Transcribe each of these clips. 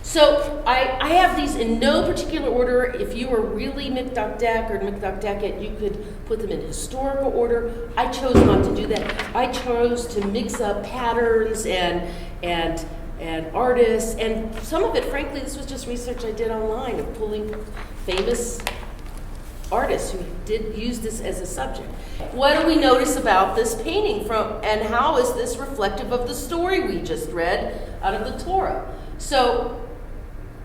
So I have these in no particular order. If you were really Mikdakdek or Mikdakdeket, you could put them in historical order. I chose not to do that. I chose to mix up patterns and artists, and some of it, frankly, this was just research I did online of pulling famous artists who did use this as a subject. What do we notice about this painting and how is this reflective of the story we just read out of the Torah? So,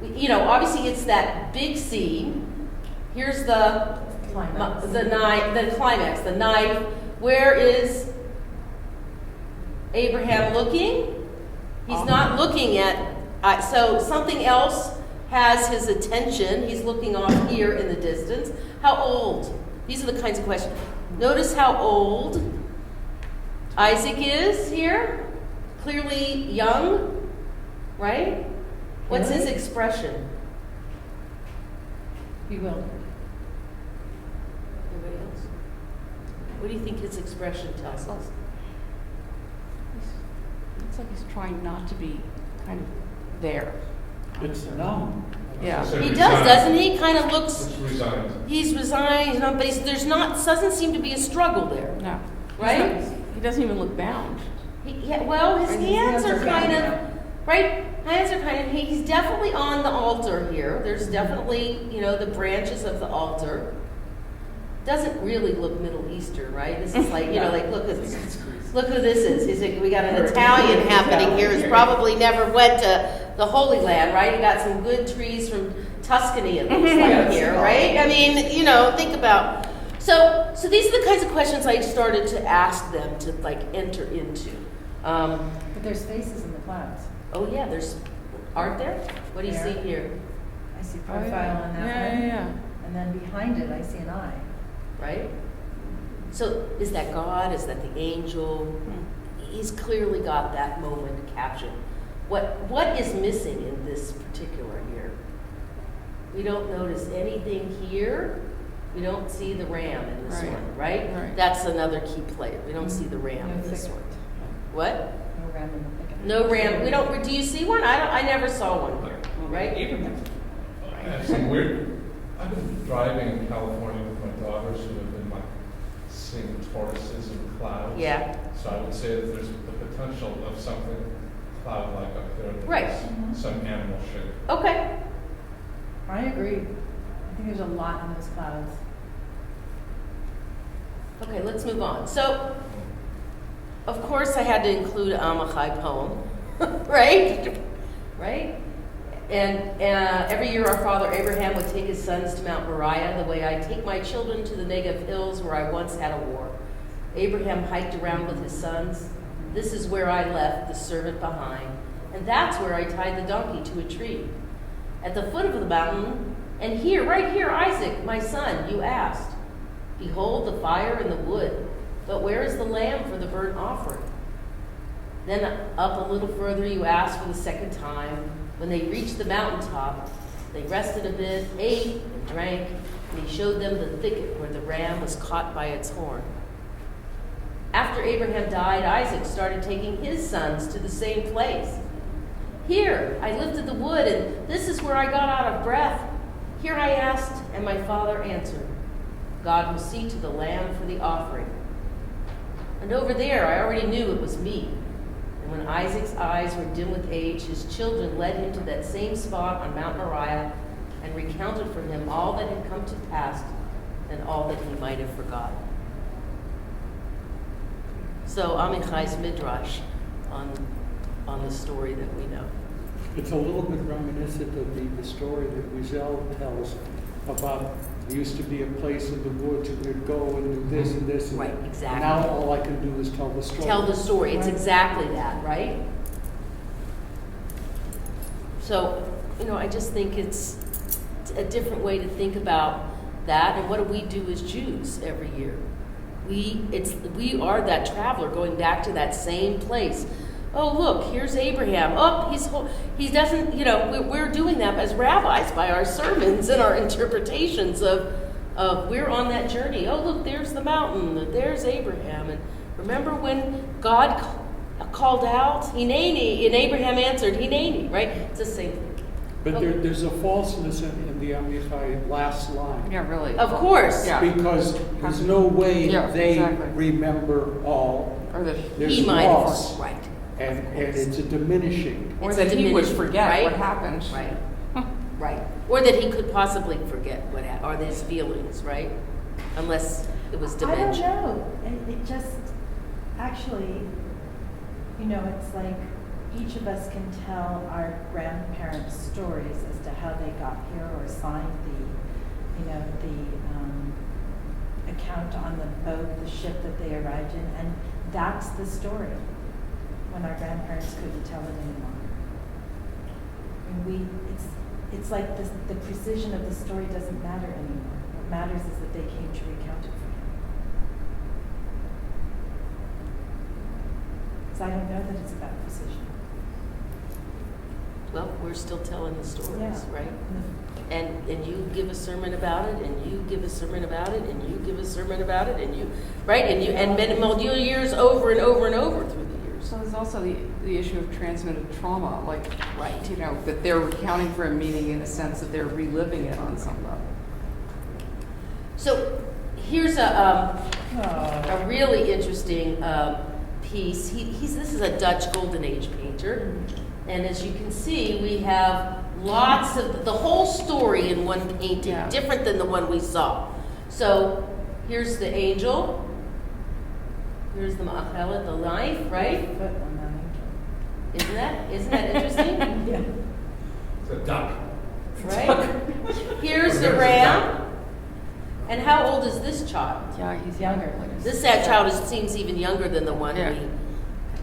obviously it's that big scene. Here's the climax, the knife. Where is Abraham looking? He's not looking at, so something else has his attention. He's looking off here in the distance. How old? These are the kinds of questions. Notice how old Isaac is here. Clearly young, right? What's his expression? Bewildered. Anybody else? What do you think his expression tells us? Looks like he's trying not to be kind of there. It's numb. Yeah. He does, doesn't he? Kind of looks. It's resigned. He's resigned, but there's not. Doesn't seem to be a struggle there. No. Right? He doesn't even look bound. His hands are kind of right. Hands are kind of. He's definitely on the altar here. There's definitely the branches of the altar. Doesn't really look Middle Eastern, right? This is like look who this is. He's like, we got an Italian happening here who's probably never went to the Holy Land, right? You got some good trees from Tuscany, it looks like here, right? I mean, think about. So these are the kinds of questions I started to ask them to enter into. But there's faces in the clouds. Oh yeah, aren't there? What do you see here? I see profile on that one. Yeah. And then behind it, I see an eye. Right? So is that God? Is that the angel? He's clearly got that moment captured. What is missing in this particular here? We don't notice anything here. We don't see the ram in this one, right? That's another key player. We don't see the ram in this one. What? No ram in the thicket. No ram. We don't. Do you see one? I never saw one here. Right? I have some weird. I've been driving in California with my daughters who have been seeing tortoises and clouds. Yeah. So I would say that there's the potential of something cloud-like up there. Right. Some animal shape. Okay. I agree. I think there's a lot in those clouds. Okay, let's move on. So, of course, I had to include an Amachai poem, right? Right? And every year our father Abraham would take his sons to Mount Moriah the way I take my children to the Negev hills where I once had a war. Abraham hiked around with his sons. This is where I left the servant behind, and that's where I tied the donkey to a tree. At the foot of the mountain, and here, right here, Isaac, my son, you asked. Behold the fire and the wood, but where is the lamb for the burnt offering? Then up a little further you asked for the second time. When they reached the mountaintop, they rested a bit, ate and drank, and he showed them the thicket where the ram was caught by its horn. After Abraham died, Isaac started taking his sons to the same place. Here, I lifted the wood, and this is where I got out of breath. Here I asked, and my father answered, God will see to the lamb for the offering. And over there, I already knew it was me. And when Isaac's eyes were dim with age, his children led him to that same spot on Mount Moriah and recounted for him all that had come to pass and all that he might have forgotten. So Amichai's midrash on the story that we know. It's a little bit reminiscent of the story that Rizal tells about there used to be a place in the woods and we'd go and do this and this. And Right, exactly. Now all I can do is tell the story. Tell the story. It's exactly that, right? So, I just think it's a different way to think about that. And what do we do as Jews every year? We are that traveler going back to that same place. Oh, look, here's Abraham. Oh, he doesn't, we're doing that as rabbis by our sermons and our interpretations of we're on that journey. Oh, look, there's the mountain. There's Abraham. And remember when God called out, Hineni, and Abraham answered, Hineni, right? It's the same thing. But there's a falseness in the Amichai last line. Yeah, really. Of course. Yeah. Because there's no way Yeah, they exactly. remember all. Or that, There's He might loss. have, right. And it's a diminishing. or It's that he would diminished, forget right? what happened. Right, right. Or that he could possibly forget what happened, or his feelings, right? Unless it was I don't dementia. know. It just, actually, you know, it's like each of us can tell our grandparents' stories as to how they got here or signed the account on the boat, the ship that they arrived in, and that's the story. When our grandparents couldn't tell it anymore. And it's like the precision of the story doesn't matter anymore. What matters is that they came to recount it for him. Because I don't know that it's about precision. Well, we're still telling the stories, Yeah. right? And you give a sermon about it, and you give a sermon about it, and you give a sermon about it, and you, right? And many years over and over and over through the years. So there's also the issue of transmitted trauma, like, Right. you know, that they're recounting for a meeting in a sense that they're reliving it on some level. So here's a really interesting piece. This is a Dutch Golden Age painter, and as you can see, we have lots of the whole story in one painting, Yeah. different than the one we saw. So here's the angel. Here's the Akedah, the knife, right? Foot on that Isn't that interesting? angel. Yeah. It's a duck. Right? Here's the ram. And how old is this child? Yeah, he's Younger. This child seems even younger than the one Yeah.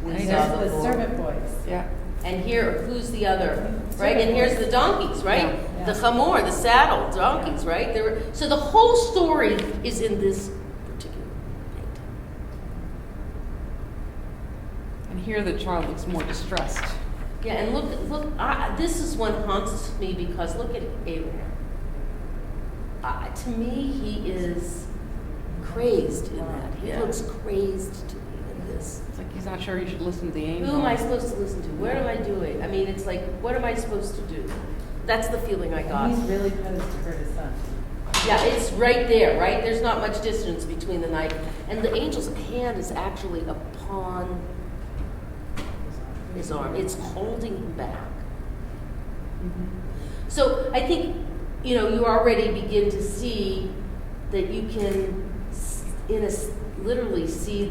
we And saw There's the before. servant boys. Yeah. And here, who's the other? Right? And here's the donkeys, right? Yeah. The chamor, the saddle, donkeys, right? So the whole story is in this particular painting. And here the child looks more distressed. Yeah, and look, this is one haunts me because look at Abraham. To me, he is crazed in that. He Yeah. looks crazed to me in this. It's like he's not sure you should listen to the angel. Who am I supposed to listen to? What am I doing? I mean, it's like, what am I supposed to do? That's the feeling I got. And he's really posed to hurt his son. Yeah, it's right there, right? There's not much distance between the knife. And the angel's hand is actually upon his arm. It's holding him back. So I think, you already begin to see that you can, literally see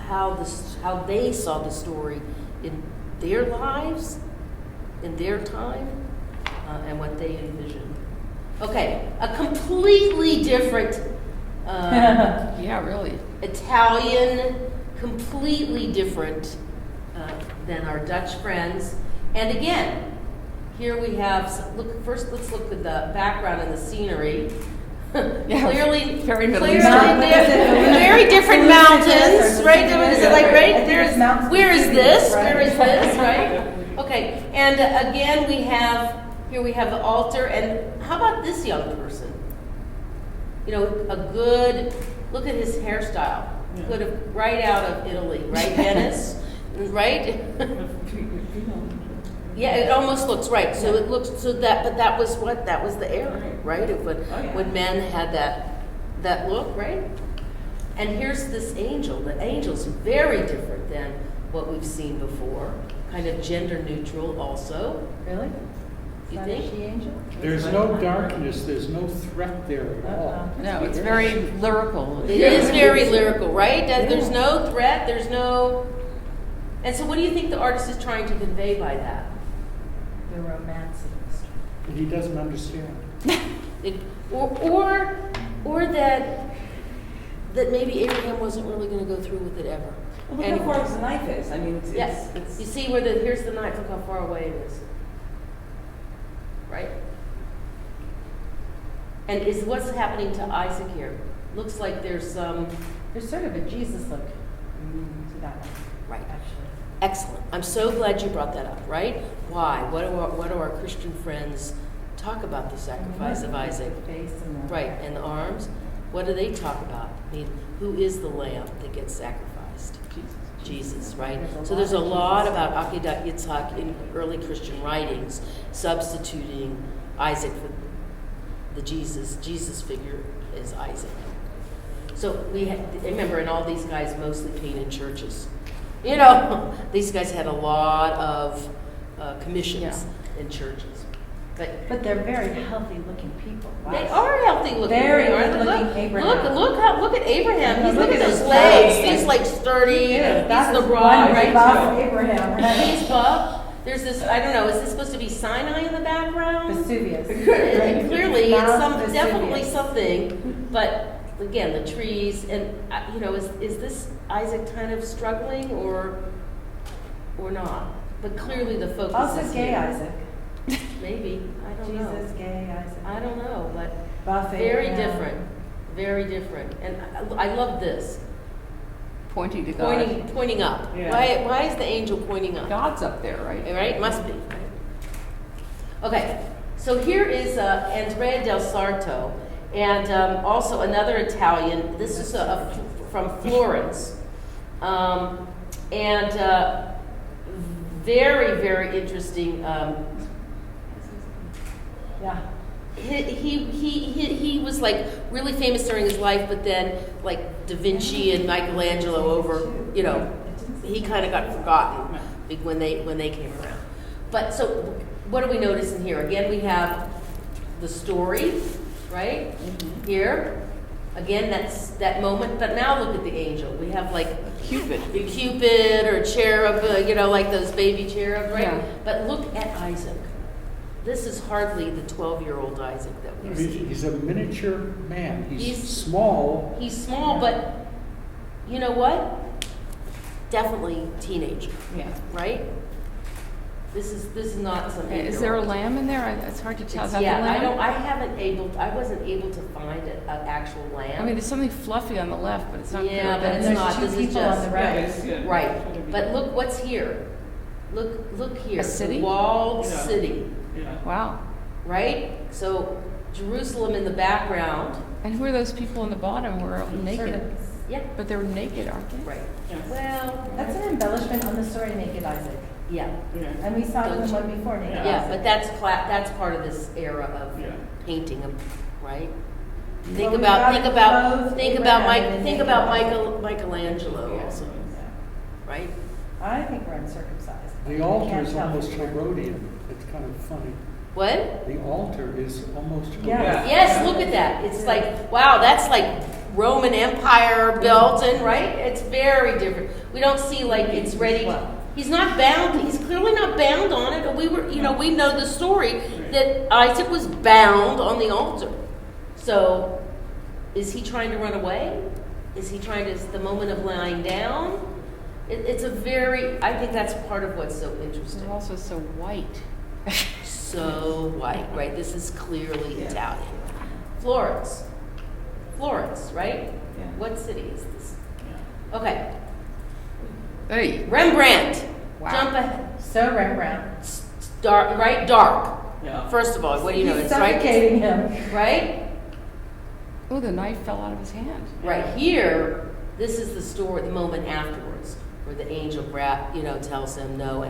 how they saw the story in their lives, in their time, and what they envisioned. Okay, a completely different Yeah, really. Italian, completely different than our Dutch friends. And again, here we have, let's look at the background and the scenery. Yeah, Clearly, very Middle clearly Eastern. very different mountains, right? Is it like, right? I think it's mountains. Where is this? Right. Where is this, right? Okay, and again, we have the altar, and how about this young person? Look at his hairstyle. Could have right out of Italy, right, Venice, right? Yeah, it almost looks right. So it looks but that was the era, right? Of when men had that look, right? And here's this angel. The angel's very different than what we've seen before. Kind of gender neutral, also. Really? You Is that think? a she-angel? There's no darkness, there's no threat there at all. No, it's very lyrical. It is very lyrical, right? There's no threat. There's no. And so, what do you think the artist is trying to convey by that? The romance of the story. And he doesn't understand. Or that maybe Abraham wasn't really going to go through with it ever. Well, look how far the knife is. I mean, it's Yes. You see here's the knife. Look how far away it is. Right? And is what's happening to Isaac here? Looks like there's some. There's sort of a Jesus look to that one. Right. Actually. Excellent. I'm so glad you brought that up, right? Why? What do our Christian friends talk about the sacrifice of Isaac? The face and the Right, and the arms. What do they talk about? I mean, who is the lamb that gets sacrificed? Jesus, right? There's a So there's a lot of lot Jesus. about Akedat Yitzchak in early Christian writings, substituting Isaac for the Jesus figure is Isaac. So remember, and all these guys mostly painted churches. You know, these guys had a lot of commissions in churches. But they're very healthy-looking people. Wow. They are healthy looking. Very aren't they? good-looking Look, Abraham. look at Abraham. Yeah, He's look look at at those his legs. legs. He's like sturdy. That He's is the rod, one right? buff Abraham, right? He's buff. There's this. I don't know. Is this supposed to be Sinai in the background? Vesuvius. And clearly, it's Mount definitely Vesuvius. something. But again, the trees and is this Isaac kind of struggling or not? But clearly, the focus Also is gay here. Isaac. Maybe I don't know. Jesus, gay Isaac. I don't know, but Buff very Abraham. different, very different. And I love this Pointing to God. pointing up. Yeah. Why is the angel pointing up? God's up there, right? Right? Must be. Okay, so here is Andrea del Sarto, and also another Italian. This is from Florence, and very, very interesting. Yeah. He was like really famous during his life, but then like Da Vinci and Michelangelo he kind of got forgotten when they came around. But so what do we notice in here? Again, we have the story, right? Here. Again, that's that moment. But now look at the angel. We have like Cupid. the Cupid or cherub, like those baby cherubs, right? Yeah. But look at Isaac. This is hardly the 12-year-old Isaac that we see. He's a miniature man. He's He's- small. He's small, but you know what? Definitely teenager, Yeah. right? This is not some. Is there a lamb in there? It's hard to tell. Is that Yeah, the lamb? I wasn't able to find an actual lamb. I mean, there's something fluffy on the left, but it's not clear. Yeah, what but that it's is. not. There's This two is people just on the right. right. But look what's here. Look here. A city? The walled Yeah. city, Wow. right? So Jerusalem in the background. And who are those people in the bottom who are naked? Servants. Yeah. But they were naked, aren't they? Right. Yeah. Well. That's an embellishment on the story Naked Isaac. Yeah. And we saw it in the Don't one before Naked Yeah. Yeah, Isaac. but that's part of this era of Yeah. painting them, right? Well, Think we about gotta think about clothe think about Abraham in think naked about Isaac. Michelangelo also, Yeah. right? I think we're uncircumcised. The I altar can't is tell almost from here. Herodian. It's kind of funny. What? The altar is almost Yeah. Herodian. Yes, look at that. It's like wow, that's like Roman Empire built in, right? It's very different. We don't see like it's ready. He's not bound. He's clearly not bound on it. But we know the story that Isaac was bound on the altar. So, is he trying to run away? Is he trying to? Is the moment of lying down? It's a very. I think that's part of what's so interesting. They're also so white. So white, right? This is clearly Italian. Florence, right? Yeah. What city is this? Okay, Hey. Rembrandt. Wow. Jump ahead. So Rembrandt. Dark, right? Dark. Yeah. First of all, what do you know? He's It's right. suffocating him. Right. Oh, the knife fell out of his hand. Right here. This is the story. The moment afterwards, where the angel tells him no.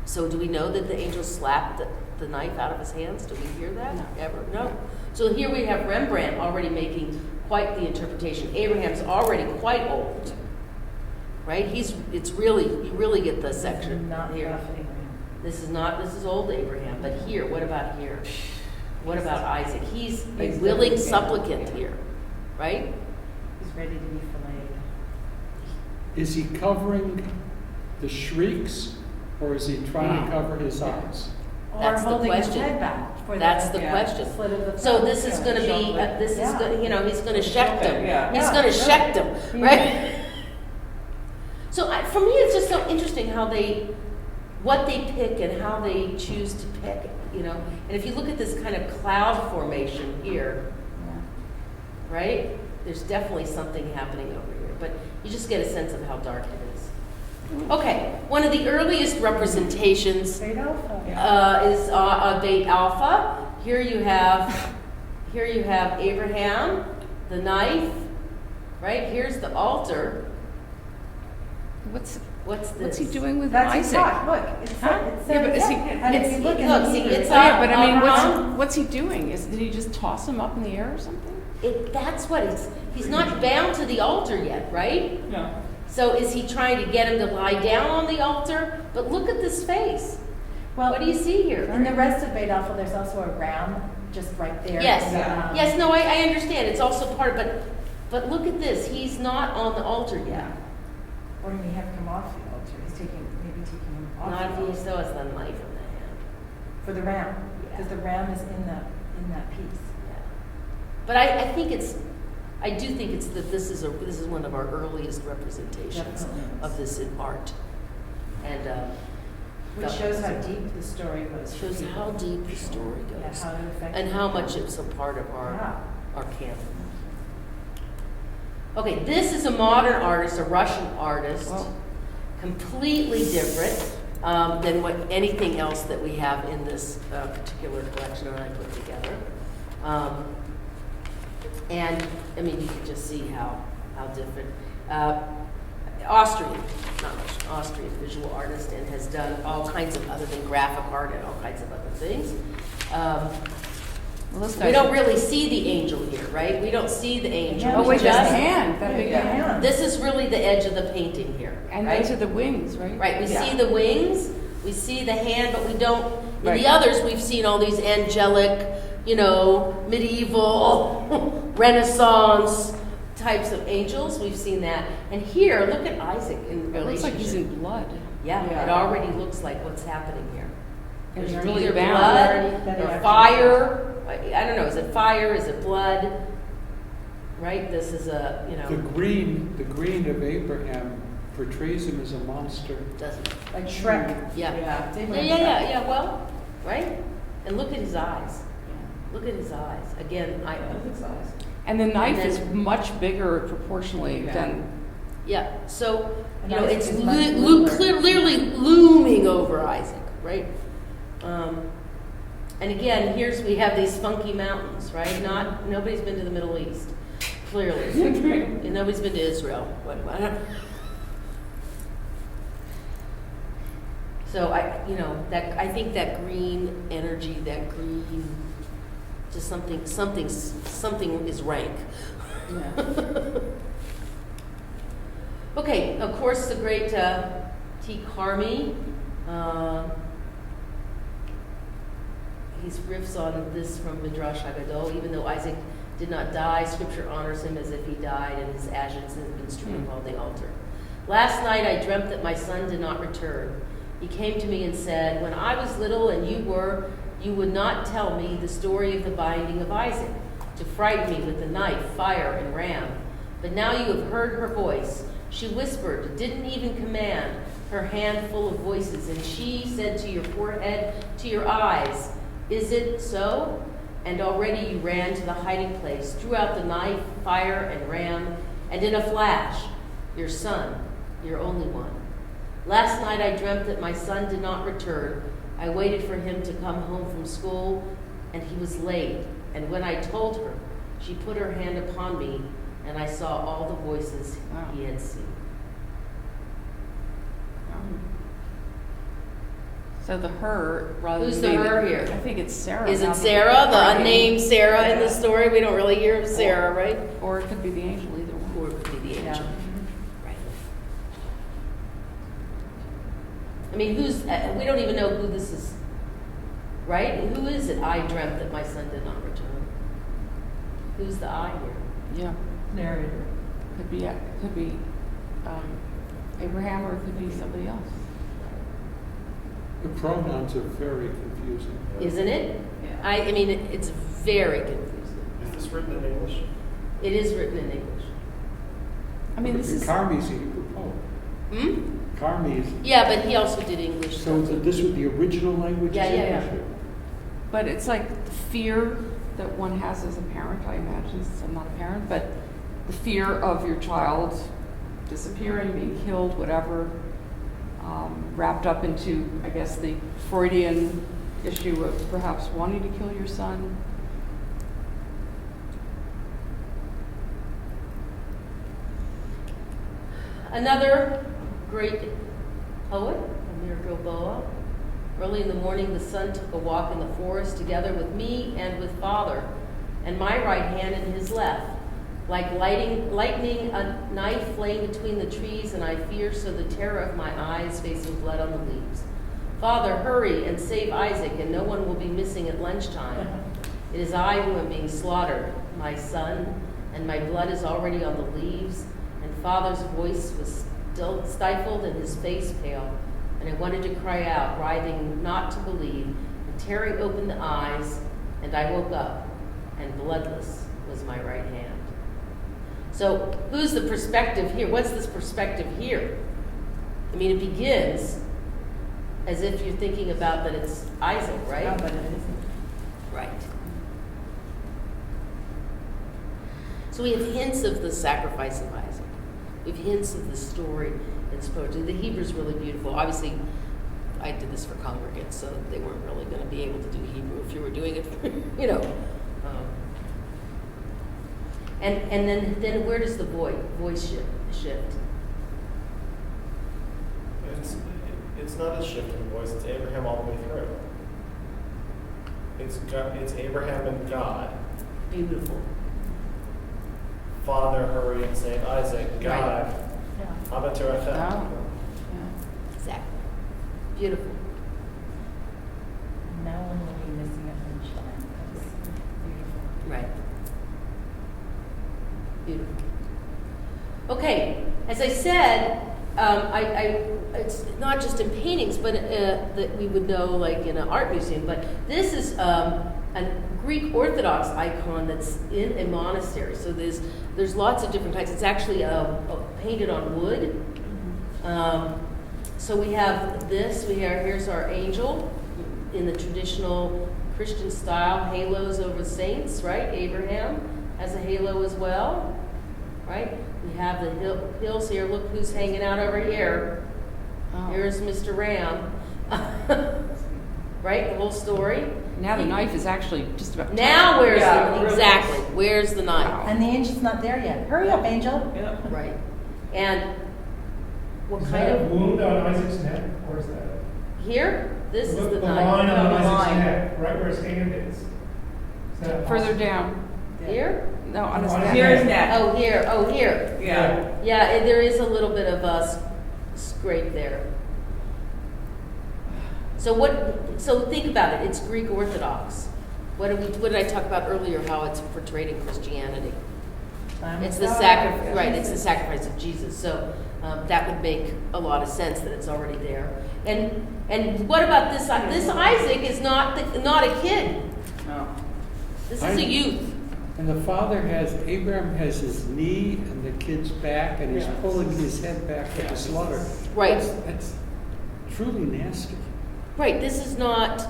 So do we know that the angel slapped the knife out of his hands? Do we hear that ever? No. So here we have Rembrandt already making quite the interpretation. Abraham's already quite old, right? You really get the section Not here. buff Abraham. This is old Abraham, but here, what about here? What about Isaac? He's a willing supplicant here, right? He's ready to be filleted. Is he covering the shrieks or is he trying to cover his eyes? Or That's the holding his question. head back for That's the the question. slit of the So throat. this is going to be, he's going to shecht him. Yeah. He's Yeah, going to yeah. shecht him, right? So for me, it's just so interesting what they pick and how they choose to pick, And if you look at this kind of cloud formation here, right? There's definitely something happening over here, but you just get a sense of how dark it is. Okay, one of the earliest representations Great alpha. is Beit Alpha. Here you have Abraham, the knife, right? Here's the altar. What's he this? doing with That's Isaac? Yitzchak, look, it says, Yeah, but is he- and if you look look, in see, Hebrew, it's Oh, yeah, but I mean, Abraham. what's he doing? Did he just toss him up in the air or something? That's what he's not bound to the altar yet, right? No. So is he trying to get him to lie down on the altar? But look at this face. well, What do you see here? in the rest of Beit Alpha, there's also a ram just right there. Yes, Yeah. yes, no, I understand, it's also part, but look at this, he's not on the altar yet. Or do we have him off the altar? He's maybe taking him off Not the if he altar. still has the knife in the hand. For the ram, Yeah. because the ram is in that piece. Yeah. But I do think it's that this is one of our earliest representations Definitely. of this in art. And, Which shows how deep the story was. for shows people. how deep the story Yeah, goes. how it affected And how people. much it's a part of Yeah. our canon. Okay, this is a modern artist, a Russian artist, Well- completely different than anything else that we have in this particular collection that I put together. And I mean, you can just see how different. Austrian, not Russian, Austrian visual artist, and has done all kinds of other than graphic art and all kinds of other things. Well, this We guy's- don't really see the angel here, right? We don't see the angel. Yeah, Oh, We wait, there's just- the hand, that big Yeah. hand. This is really the edge of the painting here, And right? those are the wings, right? Right, we Yeah. see the wings, we see the hand, but we don't, in Right. the others, we've seen all these angelic, medieval, Renaissance types of angels. We've seen that. And here, look at Isaac in It looks like he's in relationship. blood. Yeah, it Yeah. already looks like what's happening here. And There's he's really either bound. blood That or he fire. I don't know, is it fire, is it blood? Right, this is The green of Abraham portrays him as a monster. doesn't, Like Shrek. yeah. Yeah. It's Yeah, Abraham's yeah, Shrek. yeah, well, right? And look at his eyes. Look at his eyes. Again, Perfect size. And the knife then- is much bigger proportionally Yeah. than, yeah, so, And Isaac it's is much littler. clearly looming over Isaac, right? And again, we have these funky mountains, right? Nobody's been to the Middle East, clearly. And nobody's been to Israel. So I think that green energy, that green, just something is rank. Yeah. Okay, of course, the great T. Carmi. He riffs on this from Midrash Haggadah. Even though Isaac did not die, Scripture honors him as if he died, and his ashes have been strewn upon the altar. Last night I dreamt that my son did not return. He came to me and said, "When I was little and you would not tell me the story of the binding of Isaac, to frighten me with the knife, fire, and ram. But now you have heard her voice. She whispered, didn't even command, her hand full of voices, and she said to your forehead, to your eyes, 'Is it so?' And already you ran to the hiding place, drew out the knife, fire, and ram, and in a flash, your son, your only one. Last night I dreamt that my son did not return. I waited for him to come home from school, and he was late. And when I told her, she put her hand upon me, and I saw all the voices Wow. he had seen." so the her, rather Who's than the being- her here? I think it's Sarah. Is now it because Sarah, the Friday. unnamed Sarah in the Yeah. story? We don't really hear of Sarah, right? Or it could be the angel, either one. Or it could be the Yeah. angel. Right. I mean, we don't even know who this is, right? Who is it? I dreamt that my son did not return. Who's the I here? Yeah, Narrator. could be Abraham, or it could be somebody else. The pronouns are very confusing. Isn't it? Yeah. I mean, it's very confusing. Is this written in English? It is written in English. I mean, this is, Carmi's a Hebrew poet. Hmm? Carmi is, Yeah, but he also did English. so this was the original language? Yeah, is yeah, yeah. English? but it's like the fear that one has as a parent, I imagine, since I'm not a parent, but the fear of your child disappearing, being killed, whatever, wrapped up into, I guess, the Freudian issue of perhaps wanting to kill your son. Another great poet, Amir Gilboa. Early in the morning, the son took a walk in the forest together with me and with Father, and my right hand in his left. Like lightning, a knife lay between the trees, and I fear so the terror of my eyes facing blood on the leaves. Father, hurry and save Isaac, and no one will be missing at lunchtime. It is I who am being slaughtered, my son, and my blood is already on the leaves. And Father's voice was still stifled and his face pale. And I wanted to cry out, writhing not to believe, and tearing open the eyes, and I woke up, and bloodless was my right hand. So who's the perspective here? What's this perspective here? I mean, it begins as if you're thinking about that it's Isaac, right? Oh, but it isn't. Right. So we have hints of the sacrifice of Isaac. We have hints of the story in this poetry. The Hebrew's really beautiful. Obviously, I did this for congregants, so they weren't really going to be able to do Hebrew if you were doing it for, you know. And then where does the voice shift? It's not a shift in voice. It's Abraham all the way through. It's Abraham and God. Beautiful. Father, hurry and save Isaac. God, Yeah. Abba Terachem. Yeah. Exactly. Beautiful. No one will be missing at lunchtime. That's beautiful. Right. Beautiful. Okay, as I said, it's not just in paintings, but that we would know, like in an art museum. But this is a Greek Orthodox icon that's in a monastery. So there's lots of different kinds. It's actually painted on wood. So we have this. Here's our angel in the traditional Christian style, halos over saints, right? Abraham has a halo as well, right? We have the hills here. Look who's hanging out over here. Oh. Here's Mr. Ram. Right? The whole story. Now the knife is actually just about. Now where's Yeah, the, exactly, where's the knife? Wow. And the angel's not there yet. Hurry up, angel. Yeah. Right. And what Is kind that a of, wound on Isaac's neck, or is that? here, this is the line knife. on The Isaac's line. neck, right where his hand is. Is that Further possible? down. Here? No, on his On his neck. Here's neck. Oh, here. Yeah. Yeah, there is a little bit of a scrape there. So think about it. It's Greek Orthodox. What did I talk about earlier? How it's portrayed in Christianity. It's the sacrifice, right? It's the sacrifice of Jesus. So that would make a lot of sense that it's already there. And what about this? This Isaac is not a kid. No. This is a youth. And the father Abraham has his knee and the kid's back, and he's Yeah. pulling his head back for the slaughter. Right. That's truly nasty. Right. This is not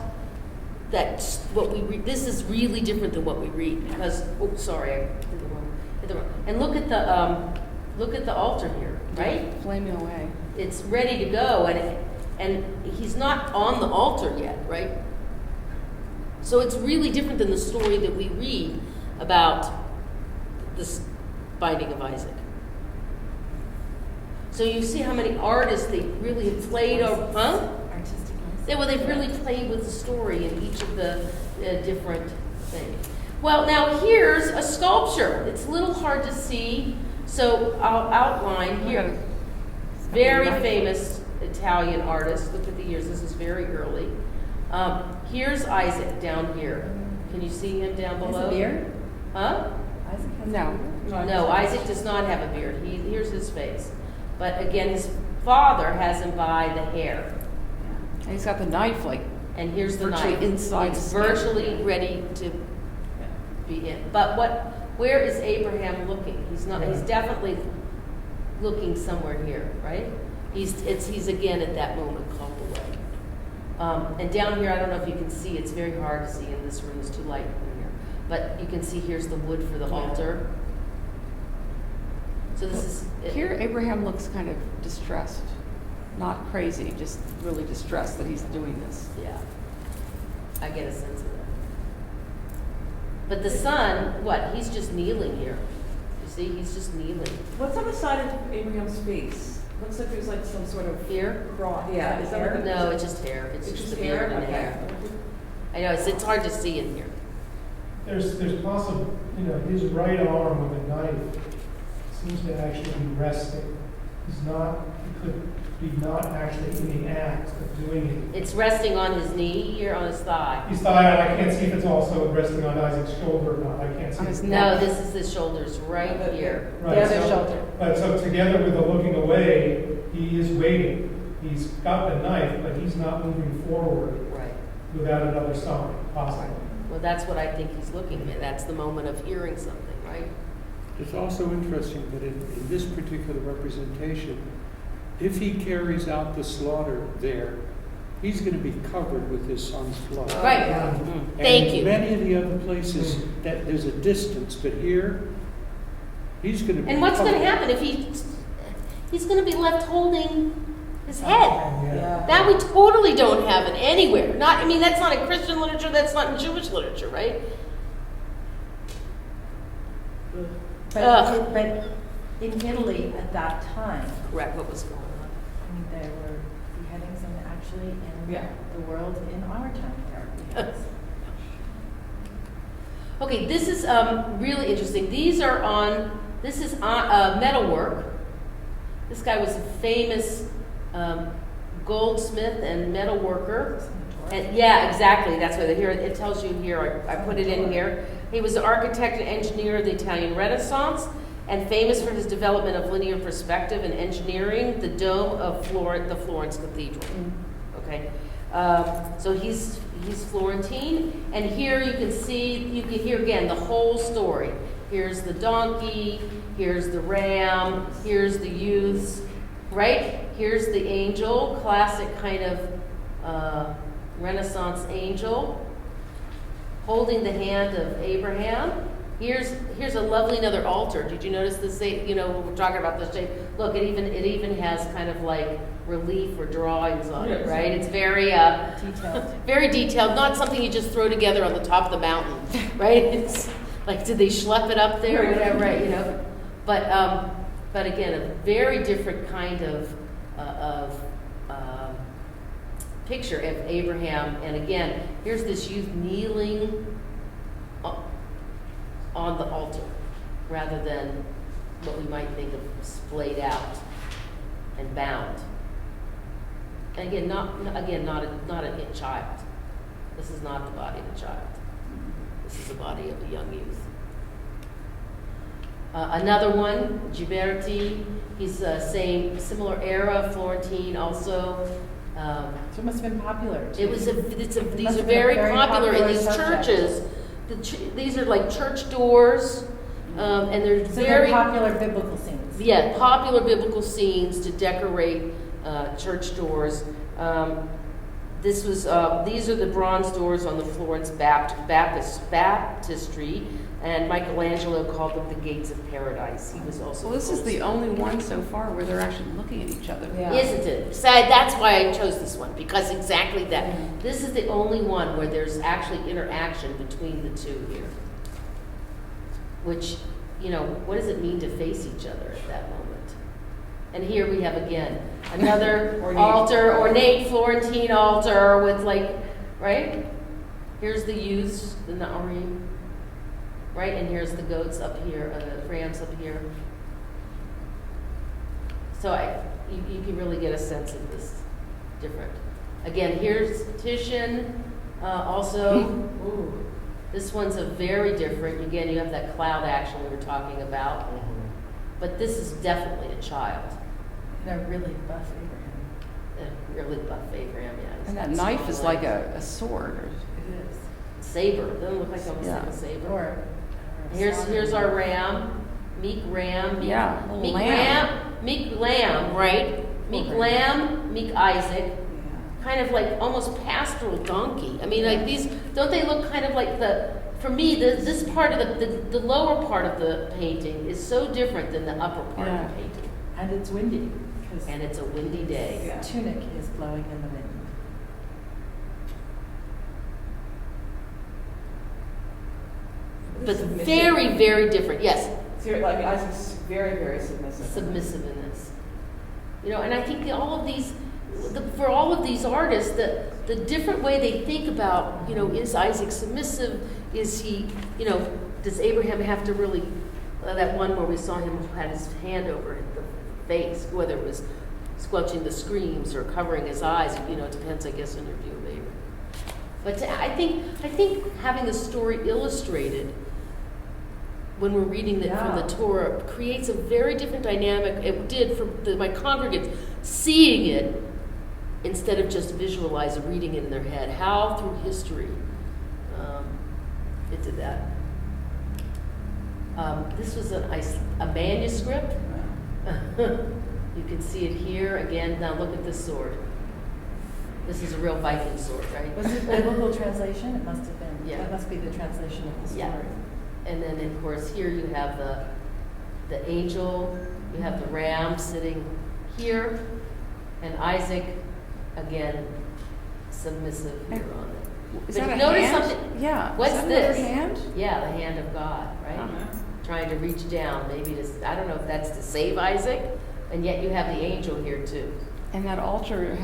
that's what we read. This is really different than what we read because sorry, I hit the wrong. And look at the altar here, right? Flaming away. It's ready to go, and he's not on the altar yet, right? So it's really different than the story that we read about this binding of Isaac. So you see how many artists they really have played over, huh? Artistic. Yeah, well, they've really played with the story in each of the different things. Well, now here's a sculpture. It's a little hard to see, so I'll outline here. Very famous Italian artist. Look at the years. This is very early. Here's Isaac down here. Can you see him down Has below? a beard? Huh? Isaac has No. a beard? No, Isaac does not have a beard. Here's his face. But again, his father has him by the hair. And he's got the knife like And here's the virtually knife. inside It's his skin. virtually ready to be in. But where is Abraham looking? He's definitely looking somewhere here, right? He's again at that moment called away. And down here, I don't know if you can see, it's very hard to see in this room, it's too light in here. But you can see here's the wood for the altar. So this is Here, Abraham looks kind of distressed, not crazy, just really distressed that he's doing this. Yeah, I get a sense of that. But the son, what? He's just kneeling here. You see, he's just kneeling. What's on the side of Abraham's face? Looks like there's like some sort of Here? cross. Yeah, is that what the? No, it's just hair. It's just the beard and Okay. hair. I know, it's hard to see in here. There's possible, his right arm with a knife seems to actually be resting. He could be not actually in the act of doing it. It's resting on his knee, here on his thigh. His thigh, I can't see if it's also resting on Isaac's shoulder or not, I can't see. On his it. No, this is the shoulders right here. Right, The other so- shoulder. But so together with the looking away, he is waiting. He's got the knife, but he's not moving forward Right. without another sign, possibly. Well, that's what I think he's looking at. That's the moment of hearing something, right? It's also interesting that in this particular representation, if he carries out the slaughter there, he's going to be covered with his son's blood. Right. And Thank you. many of the other places that there's a distance, but here, he's going to be And what's going to covered. happen if he's going to be left holding his head? Yeah. That we totally don't have it anywhere. That's not in Christian literature, that's not in Jewish literature, right? Ugh. But in Italy at that time, Correct, what was going on? there were beheadings, and actually in Yeah. the world in our time there are beheadings. Okay, this is really interesting. This is metalwork. This guy was a famous goldsmith and metal worker. And yeah, exactly. That's why here it tells you here. I put it in here. He was an architect and engineer of the Italian Renaissance, and famous for his development of linear perspective and engineering the dome of the Florence Cathedral. Okay, so he's Florentine, and here you can hear again the whole story. Here's the donkey. Here's the ram. Here's the youths. Right? Here's the angel, classic kind of Renaissance angel, holding the hand of Abraham. Here's a lovely another altar. Did you notice the shape? We're talking about the shape. Look, it even has kind of like relief or drawings on it, right? It's very Detailed. very detailed. Not something you just throw together on the top of the mountain, right? It's like, did they schlep it up there or whatever, right? But again, a very different kind of picture of Abraham. And again, here's this youth kneeling on the altar, rather than what we might think of splayed out and bound. And again, not a child. This is not the body of a child. This is the body of a young youth. Another one, Ghiberti. He's similar era, Florentine also. So it must have been popular too. These must are have been a very very popular in popular these subject. churches. These are like church doors, and they're So very they're popular biblical scenes. yeah, popular biblical scenes to decorate church doors. These are the bronze doors on the Florence Baptistry, and Michelangelo called them the gates of paradise. He was also. Well, this is the only one so far where they're actually looking at each other. Yeah. Isn't it? So that's why I chose this one, because exactly that. This is the only one where there's actually interaction between the two here. Which, what does it mean to face each other at that moment? And here we have again another altar, ornate Florentine altar with right? Here's the youths, the Na'arim, right? And here's the goats up here, the rams up here. So you can really get a sense of this different. Again, here's Titian, also. Ooh, this one's a very different. Again, you have that cloud action we were talking about. But this is definitely a child. And a really buff Abraham. A really buff Abraham, yeah. And that knife is like a sword. It is. Saber. Doesn't it look like almost Yeah. like a saber? Or Here's our ram, meek ram, Yeah, little meek lamb. meek lamb, right? Meek lamb, meek Isaac, kind of like almost pastoral donkey. These, don't they look kind of like for me, this part of the lower part of the painting is so different than the upper part of the painting. And it's windy, because And it's a windy day. his tunic is blowing in the wind. But very, very different. Yes, Isaac's very, very submissive. submissive in this. You know, and I think all of these, for all of these artists, the different way they think about, you know, is Isaac submissive? Is he, you know, does Abraham have to really, that one where we saw him had his hand over the face, whether it was squelching the screams or covering his eyes, you know, it depends, I guess, on your view of Abraham. But I think having the story illustrated when we're reading it from the Torah creates a very different dynamic. It did for my congregants seeing it instead of just visualizing, reading it in their head. How through history it did that. This was a manuscript. You can see it here again. Now look at this sword. This is a real Viking sword, right? Was it biblical translation? It must have been. Yeah. That must be the translation of the story. Yeah. And then, of course, here you have the angel. You have the ram sitting here, and Isaac, again, submissive here on it. Is But that a notice hand? something. Yeah. What's Is that another this? hand? Yeah, the hand of God, right? Uh-huh. Trying to reach down, maybe to, I don't know if that's to save Isaac, and yet you have the angel here too. And that altar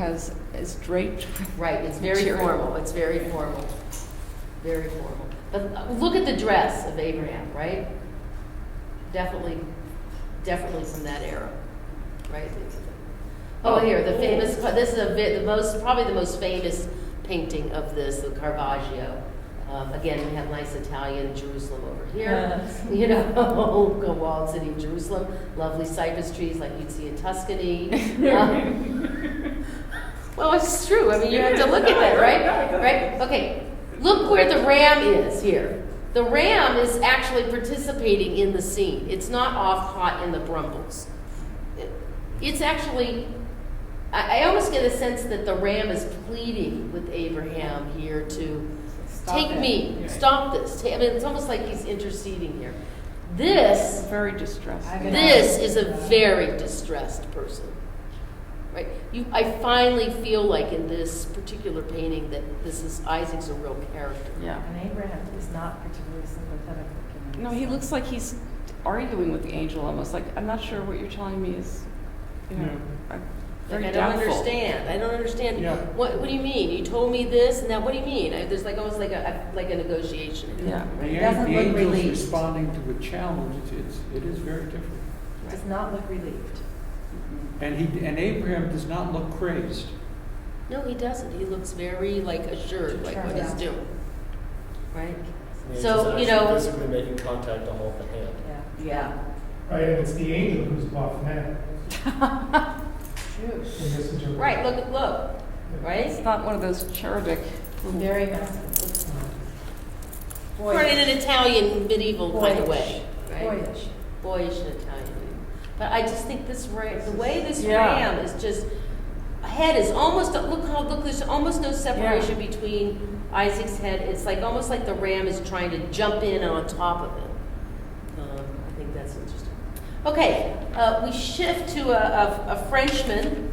is draped. Right, it's very Material. formal. It's very formal. Very formal. But look at the dress of Abraham, right? Definitely from that era, right? Oh, here, the famous, this is probably the most famous painting of this, the Caravaggio. Again, we have nice Italian Jerusalem over here. Yes. You know, walled city of Jerusalem, lovely cypress trees like you'd see in Tuscany. Well, it's true. I mean, you have to look at that, right? Right? Okay. Look where the ram is here. The ram is actually participating in the scene. It's not off caught in the brumbles. It's actually, I almost get a sense that the ram is pleading with Abraham here to take me, stop this. I mean, it's almost like he's interceding here. This Very distressed. This is a very distressed person, right? I finally feel like in this particular painting that Isaac's a real character. Yeah. And Abraham is not particularly sympathetic looking. No, he looks like he's arguing with the angel almost. Like, I'm not sure what you're telling me is, you know, I'm very I don't doubtful. understand. I don't understand. Yeah. What do you mean? You told me this, and now what do you mean? There's like almost like a negotiation. Yeah. He doesn't The look angel's relieved. responding to a challenge. It is very different. Does not look relieved. And Abraham does not look crazed. No, he doesn't. He looks very like assured, like what he's Yeah. doing, right? He's So actually physically making contact to hold the hand. Yeah. Yeah. Right, and it's the angel who's buff now. Shoot. In this interpretation. Right. Look. Right. It's not one of those cherubic. Very messy. Or in an Italian medieval kind of way, right? Boyish. Boyish and Italian. But I just think the way this Yeah. ram is just, head is almost, look, there's almost no separation between Isaac's head. It's like almost like the ram is trying to jump in on top of him. I think that's interesting. Okay, we shift to a Frenchman.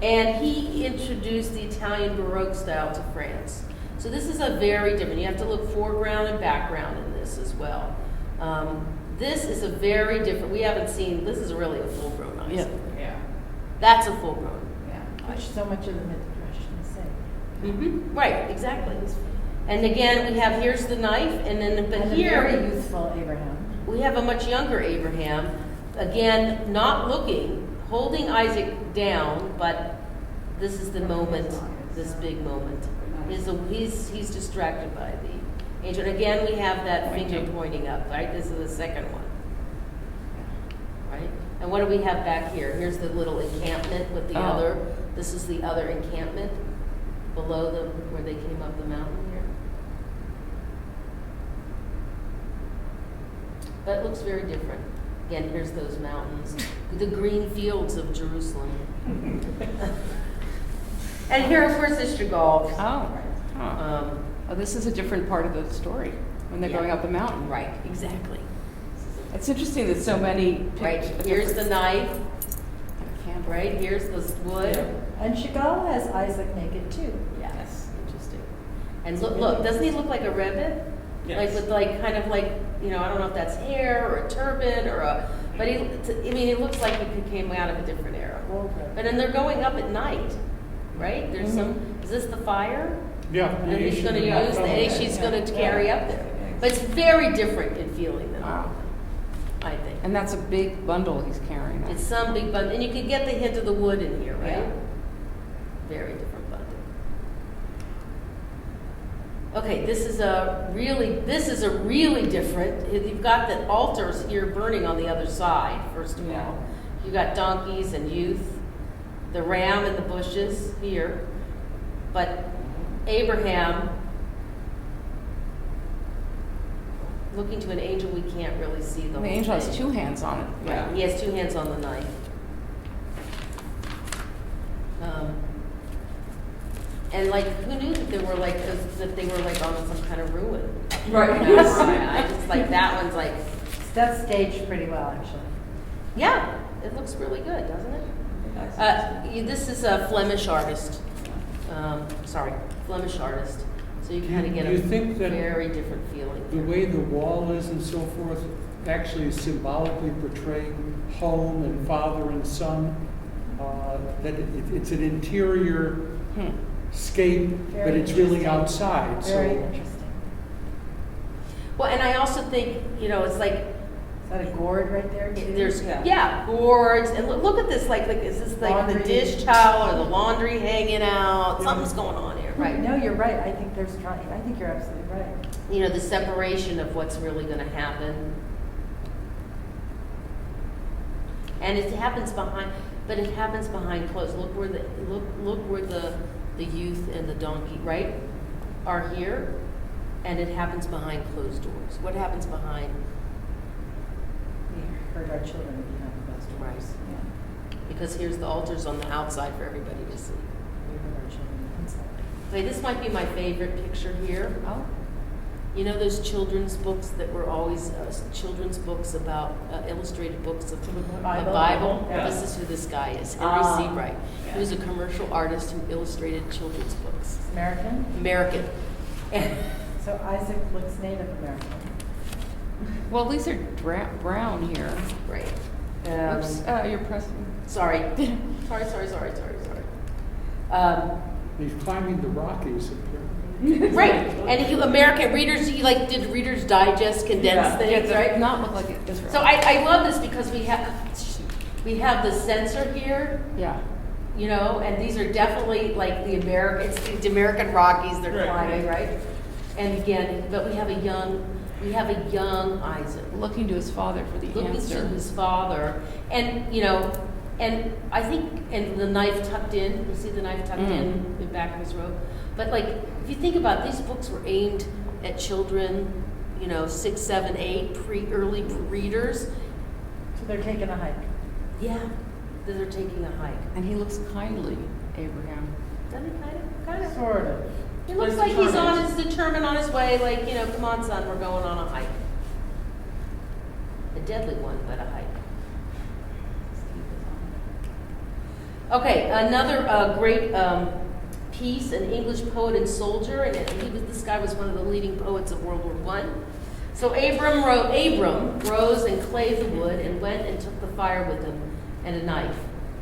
And he introduced the Italian Baroque style to France. So this is a very different, you have to look foreground and background in this as well. This is a very different, we haven't seen, this is really a full-grown Isaac. Yeah. That's a full-grown. Yeah. Which so much of the Midrash say. Right, exactly. And again, we have, here's the knife, and then, but And a here, very youthful Abraham. we have a much younger Abraham, again, not looking, holding Isaac down, but this is the moment, this big moment. He's distracted by the angel. And again, we have that finger pointing up, right? This is the second one. Right? And what do we have back here? Here's the little encampment with the other. This is the other encampment below them where they came up the mountain here. But it looks very different. Again, here's those mountains, the green fields of Jerusalem. And here, of course, is Chagall. Oh, this is a different part of the story when they're going up the mountain. Right, exactly. It's interesting that so many. Right, here's the knife. Right, here's the wood. And Chagall has Isaac naked too. Yes, interesting. And look, doesn't he look like a Rebbe? Like with like, kind of like, you know, I don't know if that's hair or a turban or a, but I mean, it looks like he came out of a different era. But then they're going up at night, right? There's some, is this the fire? Yeah. And he's gonna use, the she's gonna carry up there. But it's very different in feeling than Wow. I think. And that's a big bundle he's carrying. It's some big bundle, and you can get the hint of the wood in here, right? Yeah. Very different bundle. Okay, this is a really different. You've got the altars here burning on the other side. First of all, you got donkeys and youth, the ram in the bushes here, but Abraham looking to an angel we can't really see the The whole angel has thing. 2 hands on it. Right, he has 2 hands on the knife. And like, who knew that they were like on some kind of ruin? Right. I just like that one's like, That's staged pretty well, actually. yeah, it looks really good, doesn't it? This is a Flemish artist. Flemish artist. So you kind of get Do a you think that very different feeling. the way the wall is and so forth actually is symbolically portraying home and father and son? That it's an interior scape, but Very it's really interesting. outside. Very So interesting. Well, and I also think, you know, it's like, Is that a gourd right there? too? there's, gourds, and look at this, like, is this like the Laundry. dish towel or the laundry hanging out? Something's going on here, right? No, you're right. I think you're absolutely right. You know, the separation of what's really gonna happen. And it happens behind closed. Look where the youth and the donkey, right, are here, and it happens behind closed doors. What happens behind? We heard our children behind those doors. Right. Yeah. Because here's the altars on the outside for everybody to see. We heard our children inside. Okay, this might be my favorite picture here. Oh. You know those children's books that were always children's books about illustrated books of the Bible? Yeah. This is who this guy is, Henry Seabright. He was a commercial artist who illustrated children's books. It's American? American. So Isaac looks Native American. Well, these are brown here. Right. Oops, you're pressing. Sorry. Sorry. he's climbing the Rockies apparently. Right. And you American readers, you like did Reader's Digest condense things, right? Does not look like it. Israel. So I love this because we have the censor here. Yeah. You know, and these are definitely like the American Rockies they're climbing, right? And again, but we have a young Isaac Looking to his father for the looking answer. to his father, and you know, and I think, and the knife tucked in. You see the knife tucked in the back of his robe. But like, if you think about it, these books were aimed at children, you know, 6, 7, 8, early readers. So they're taking a hike. Yeah, they're taking a hike. And he looks kindly, Abraham. Doesn't he kind of? Sort of. It looks like he's determined on his way, like, you know, come on, son, we're going on a hike. A deadly one, but a hike. Okay, another great piece, an English poet and soldier, and this guy was one of the leading poets of World War I. So Abram rose and clave the wood and went and took the fire with him and a knife.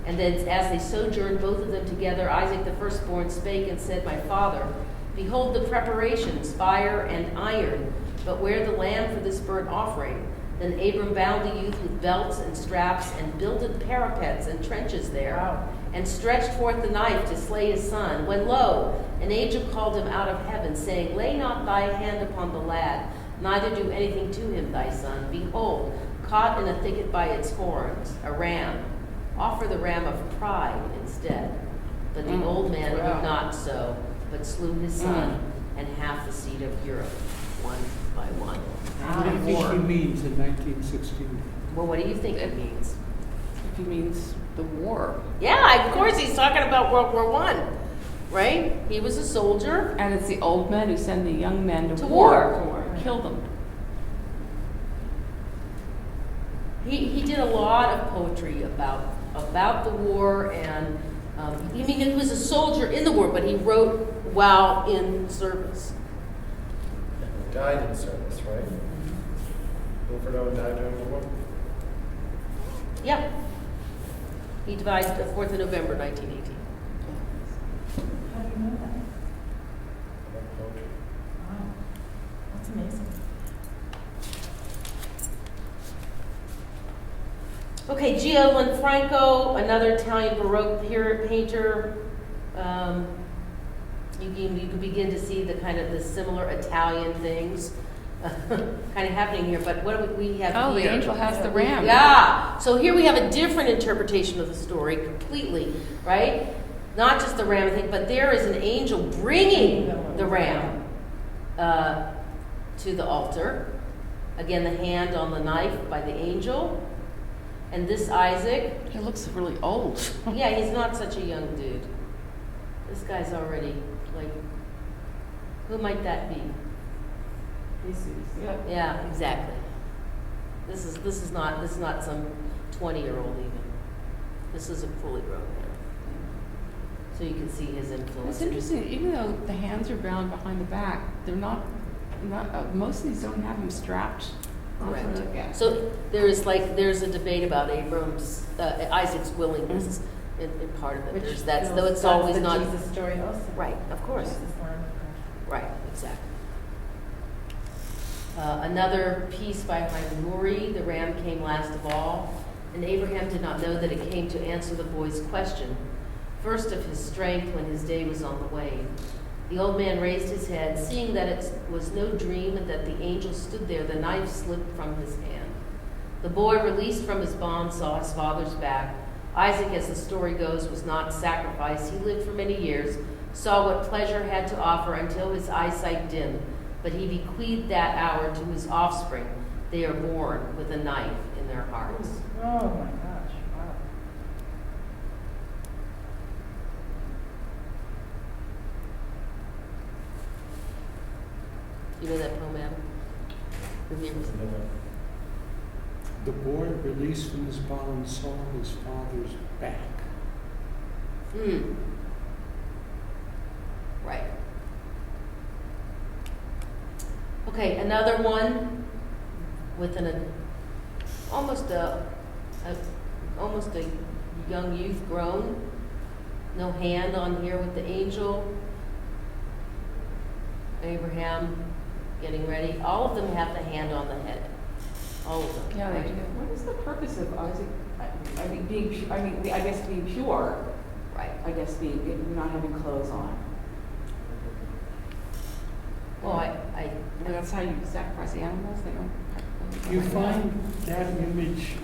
And then as they sojourned both of them together, Isaac the firstborn spake and said, My father, behold the preparations, fire and iron, but where the lamb for this burnt offering? Then Abram bound the youth with belts and straps and builded parapets and trenches there, and stretched forth the knife to slay his son. When lo, an angel called him out of heaven, saying, Lay not thy hand upon the lad, neither do anything to him, thy son. Behold, caught in a thicket by its horns, a ram. Offer the ram of pride instead. But the old man would not so, but slew his son and half the seed of Europe, one by one. What do you think he means in 1916? Well, what do you think it means? If he means the war. Yeah, of course, he's talking about World War I, right? He was a soldier. And it's the old men who send the young men to To war. war. Kill them. He did a lot of poetry about the war, and I mean, he was a soldier in the war, but he wrote while in service. died in service, right? Wilfred Owen died during the war. Yeah. He died the 4th of November, 1918. How do you know that? About poetry. Wow, that's amazing. Okay, Gio Lanfranco, another Italian Baroque painter. You can begin to see the kind of the similar Italian things kind of happening here. But what do we have Oh, here? the angel has the ram. Yeah. So here we have a different interpretation of the story completely, right? Not just the ram thing, but there is an angel bringing the ram to the altar. Again, the hand on the knife by the angel. And this Isaac, He looks really old. yeah, he's not such a young dude. This guy's already, like, who might that be? Yeah. Yeah, exactly. This is not some 20-year-old even. This is a fully grown man. So you can see his influence. It's interesting, even though the hands are bound behind the back, they're not most of these don't have them strapped. Correct. Yeah. So there's a debate about Isaac's willingness in part of it. There's that's though it's always the not Jesus story also. right, of course. Jesus, Lamb of God. Right, exactly. Another piece by Haimuri, the ram came last of all, and Abraham did not know that it came to answer the boy's question, first of his strength when his day was on the wane. The old man raised his head, seeing that it was no dream and that the angel stood there, the knife slipped from his hand. The boy, released from his bond, saw his father's back. Isaac, as the story goes, was not sacrificed. He lived for many years, saw what pleasure had to offer until his eyesight dimmed, but he bequeathed that hour to his offspring. They are born with a knife in their hearts. Oh my gosh, wow. You know that poem, Adam? Remember? The boy released from his bond saw his father's back. Right. Okay, another one with almost a young youth grown. No hand on here with the angel. Abraham getting ready. All of them have the hand on the head. All of them. Yeah, they right? do. What is the purpose of Isaac? I guess being pure. Right. I guess being not having clothes on. Well, And that's how you sacrifice the animals. They don't. You find that image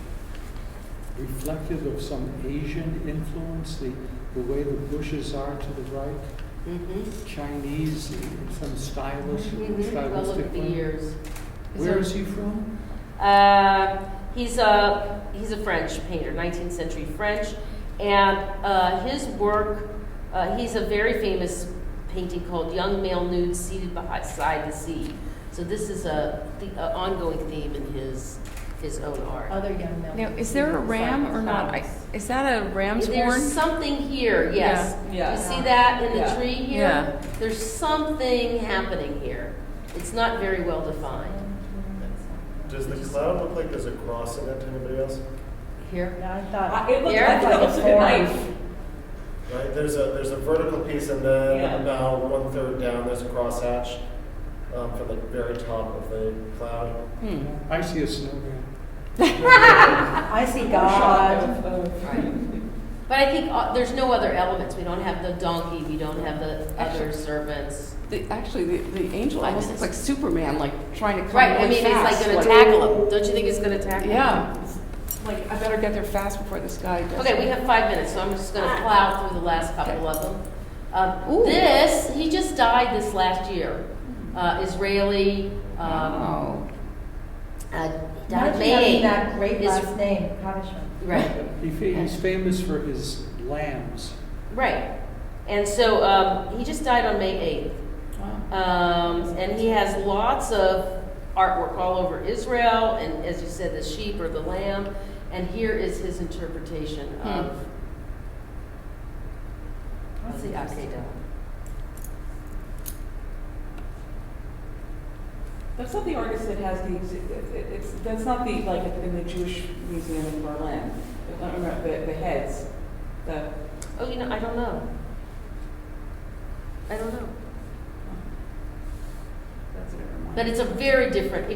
reflective of some Asian influence, the way the bushes are to the right, Chinese, some stylish, well, look at the stylistically. years. Where is he from? He's a French painter, 19th century French, and his work. He's a very famous painting called "Young Male Nude Seated Beside the Sea." So this is the ongoing theme in his own art. Other young men. Now, is there a ram or not? Is that a ram's horn? There's something here, yes. Yeah. You see that in the Yeah. tree here? Yeah. There's something happening here. It's not very well defined. Does the cloud look like there's a cross in it to anybody else? Here? Yeah, I thought. It looks Here? like a knife. Right, there's a vertical piece, and then Yeah. about 1/3 down, there's a crosshatch for the very top of the cloud. I see a snowman. I see God. Right. But I think there's no other elements. We don't have the donkey. We don't have the other servants. Actually, the angel almost looks like Superman, like trying to come Right. I really mean, it's like fast, going to tackle him. Don't you think it's going to tackle him? Yeah. It's like, I better get there fast before this guy does. Okay, we have 5 minutes, so I'm just going to plow through the last couple of them. Ooh. He just died this last year. Israeli. Oh. Died Imagine May having 8th. that great His- last name, Kadishman. Right. He's famous for his lambs. Right. And so he just died on May 8th. Wow. And he has lots of artwork all over Israel, and as you said, the sheep or the lamb. And here is his interpretation of the Akedah. That's not the artist that has that's not the, like, in the Jewish Museum in Berlin. The heads, Oh, I don't know. That's a different one. But it's a very different,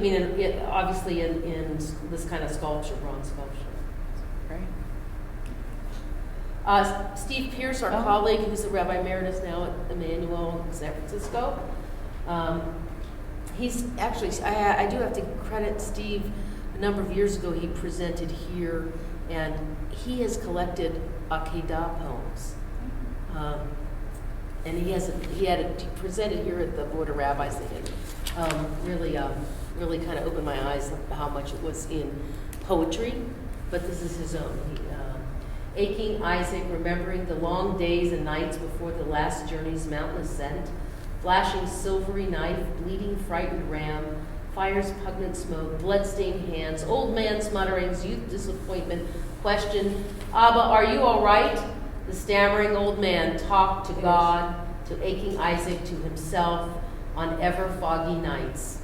obviously in this kind of sculpture, bronze sculpture. Right. Steve Pierce, our colleague, who's a Rabbi Emeritus now at Emmanuel in San Francisco. He's actually, I do have to credit Steve. A number of years ago, he presented here, and he has collected Akedah poems. And he presented here at the Board of Rabbis, and really kind of opened my eyes to how much it was in poetry. But this is his own. Aching Isaac, remembering the long days and nights before the last journey's mountain ascent, flashing silvery knife, bleeding frightened ram, fire's pungent smoke, blood-stained hands, old man's mutterings, youth disappointment, question, Abba, are you all right? The stammering old man talked to God, to aching Isaac, to himself, on ever foggy nights.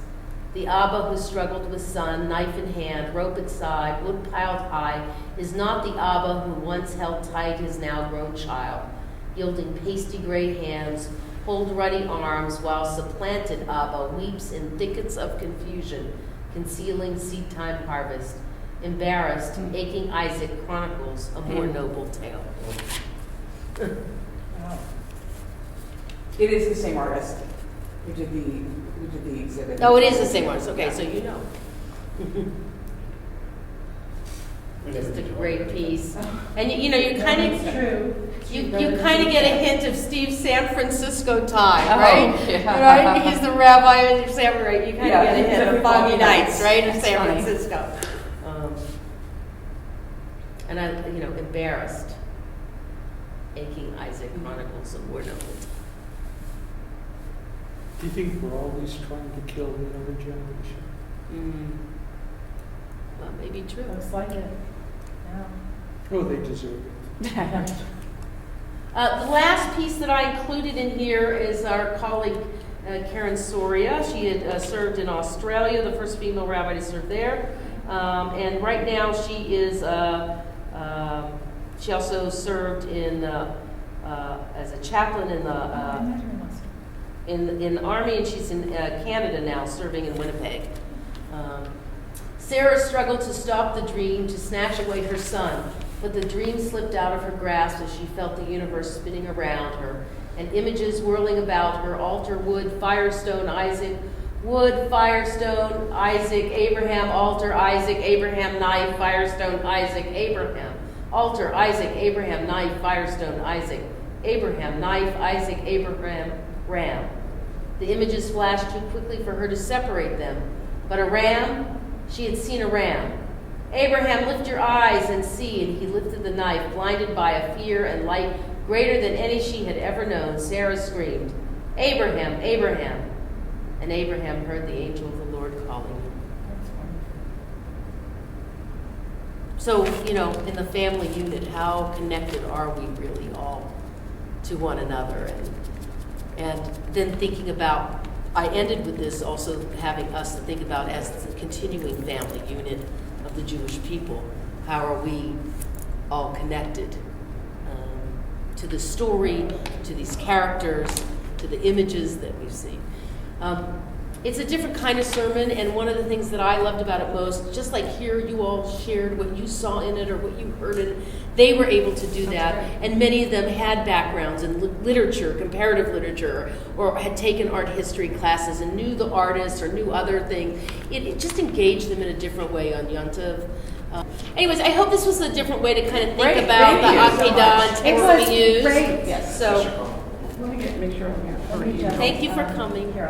The Abba who struggled with son, knife in hand, rope at side, wood piled high, is not the Abba who once held tight his now grown child, yielding pasty gray hands, hold ruddy arms, while supplanted Abba weeps in thickets of confusion, concealing seed-time harvest. Embarrassed, aching Isaac chronicles a more noble tale. It is the same artist who did the exhibit. Oh, it is the same artist. Okay, so you know. Just a great piece, and you kind of True. you kind of get a hint of Steve's San Francisco tie, right? Yeah. Right? He's the rabbi of San Francisco. Right? You kind of get a hint of foggy nights, right, of That's San funny. Francisco. And embarrassed, aching Isaac chronicles a more noble tale. Do you think we're always trying to kill the younger generation? Well, maybe true. Looks like it. Yeah. Oh, they deserve it. The last piece that I included in here is our colleague Karen Soria. She had served in Australia, the first female rabbi to serve there, and right now she is. She also served in as a chaplain in the Army, and she's in Canada now, serving in Winnipeg. Sarah struggled to stop the dream, to snatch away her son, but the dream slipped out of her grasp as she felt the universe spinning around her, and images whirling about her: altar, wood, firestone, Isaac, wood, firestone, Isaac, Abraham, altar, Isaac, Abraham, knife, firestone, Isaac, Abraham, altar, Isaac, Abraham, knife, firestone, Isaac, Abraham, knife, Isaac, Abraham, ram. The images flashed too quickly for her to separate them, but a ram, she had seen a ram. Abraham, lift your eyes and see, and he lifted the knife, blinded by a fear and light greater than any she had ever known. Sarah screamed, Abraham, Abraham. And Abraham heard the angel of the Lord calling him. So, in the family unit, how connected are we really all to one another? And then thinking about, I ended with this also having us to think about as the continuing family unit of the Jewish people. How are we all connected to the story, to these characters, to the images that we've seen? It's a different kind of sermon, and one of the things that I loved about it most, just like here you all shared what you saw in it or what you heard in it, they were able to do that, and many of them had backgrounds in literature, comparative literature, or had taken art history classes and knew the artists or knew other things. It just engaged them in a different way on Yom Tov. Anyways, I hope this was a different way to kind of think about the Akedah and texts we use. Yes. So, Let me make sure I'm here. Let me just, thank you for coming. Here,